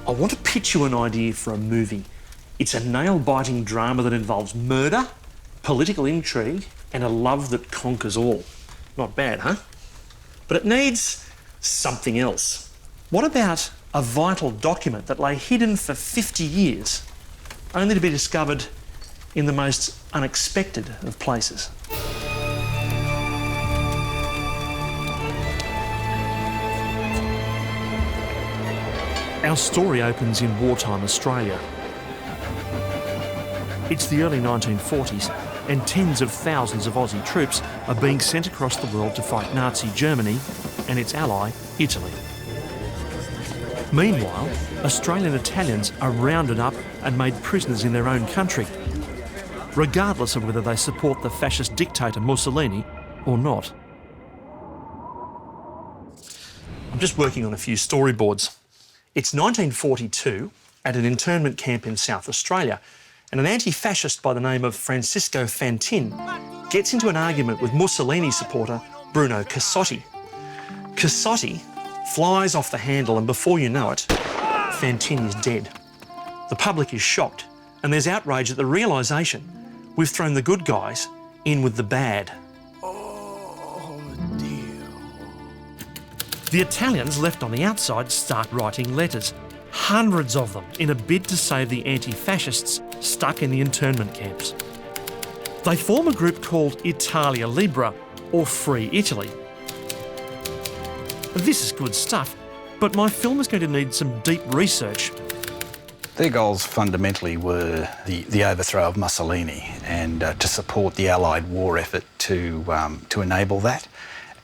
I want to pitch you an idea for a movie. It's a nail-biting drama that involves murder, political intrigue, and a love that conquers all. Not bad, huh? But it needs something else. What about a vital document that lay hidden for 50 years, only to be discovered in the most unexpected of places? Our story opens in wartime Australia. It's the early 1940s, and tens of thousands of Aussie troops are being sent across the world to fight Nazi Germany and its ally, Italy. Meanwhile, Australian Italians are rounded up and made prisoners in their own country, regardless of whether they support the fascist dictator Mussolini or not. I'm just working on a few storyboards. It's 1942 at an internment camp in South Australia, and an anti-fascist by the name of Francisco Fantin gets into an argument with Mussolini supporter Bruno Cassotti. Cassotti flies off the handle, and before you know it, Fantin is dead. The public is shocked, and there's outrage at the realisation we've thrown the good guys in with the bad. The Italians left on the outside start writing letters, hundreds of them, in a bid to save the anti-fascists stuck in the internment camps. They form a group called Italia Libera, or Free Italy. This is good stuff, but my film is going to need some deep research. Their goals fundamentally were the overthrow of Mussolini and to support the Allied war effort to enable that.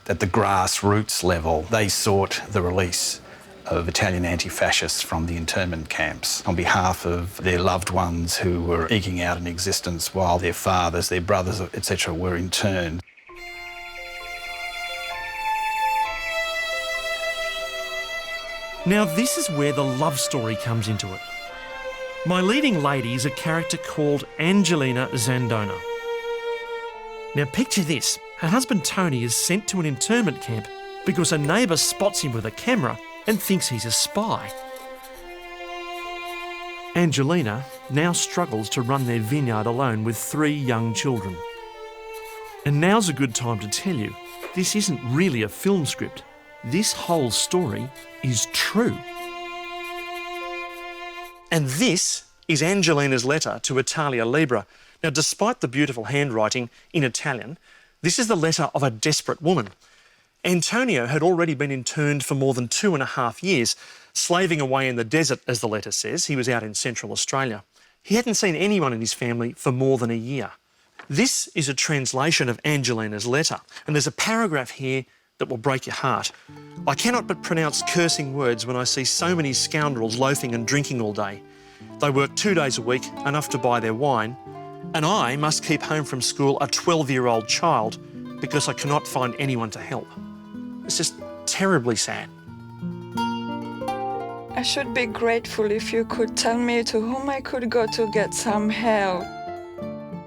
At the grassroots level, they sought the release of Italian anti-fascists from the internment camps on behalf of their loved ones who were eking out an existence while their fathers, their brothers, etc. were interned. Now this is where the love story comes into it. My leading lady is a character called Angelina Zandona. Now picture this. Her husband Tony is sent to an internment camp because a neighbour spots him with a camera and thinks he's a spy. Angelina now struggles to run their vineyard alone with 3 young children. And now's a good time to tell you, this isn't really a film script. This whole story is true. And this is Angelina's letter to Italia Libera. Now, despite the beautiful handwriting in Italian, this is the letter of a desperate woman. Antonio had already been interned for more than 2.5 years, slaving away in the desert, as the letter says. He was out in Central Australia. He hadn't seen anyone in his family for more than a year. This is a translation of Angelina's letter, and there's a paragraph here that will break your heart. I cannot but pronounce cursing words when I see so many scoundrels loafing and drinking all day. They work 2 days a week, enough to buy their wine, and I must keep home from school a 12-year-old child because I cannot find anyone to help. It's just terribly sad. I should be grateful if you could tell me to whom I could go to get some help,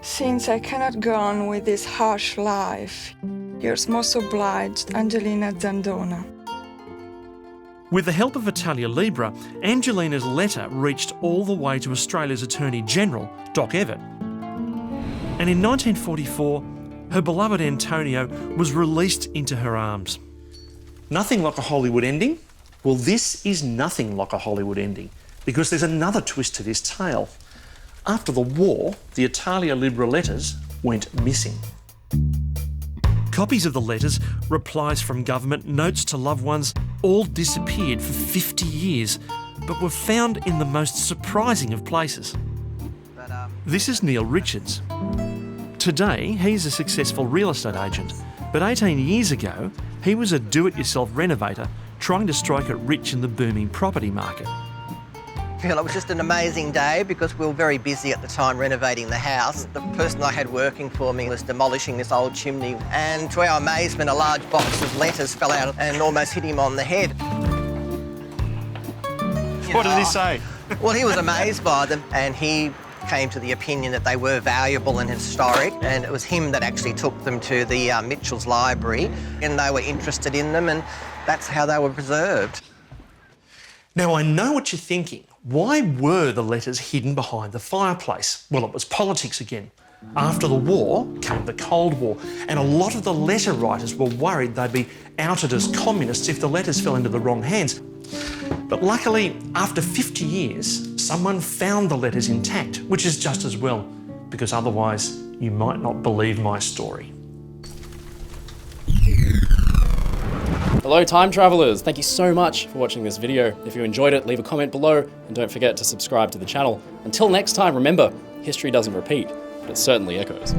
since I cannot go on with this harsh life. Yours most obliged, Angelina Zandona. With the help of Italia Libera, Angelina's letter reached all the way to Australia's Attorney-General, Doc Evatt. And in 1944, her beloved Antonio was released into her arms. Nothing like a Hollywood ending? Well, this is nothing like a Hollywood ending, because there's another twist to this tale. After the war, the Italia Libera letters went missing. Copies of the letters, replies from government, notes to loved ones, all disappeared for 50 years, but were found in the most surprising of places. This is Neil Richards. Today, he's a successful real estate agent, but 18 years ago, he was a do-it-yourself renovator trying to strike it rich in the booming property market. Well, it was just an amazing day because we were very busy at the time renovating the house. The person I had working for me was demolishing this old chimney, and to our amazement, a large box of letters fell out and almost hit him on the head. What did he say? Well, he was amazed by them, and he came to the opinion that they were valuable and historic, and it was him that actually took them to the Mitchell's library, and they were interested in them, and that's how they were preserved. Now, I know what you're thinking. Why were the letters hidden behind the fireplace? Well, it was politics again. After the war came the Cold War, and a lot of the letter writers were worried they'd be outed as communists if the letters fell into the wrong hands. But luckily, after 50 years, someone found the letters intact, which is just as well, because otherwise you might not believe my story. Hello time travellers, thank you so much for watching this video. If you enjoyed it, leave a comment below and don't forget to subscribe to the channel. Until next time, remember, history doesn't repeat, but it certainly echoes.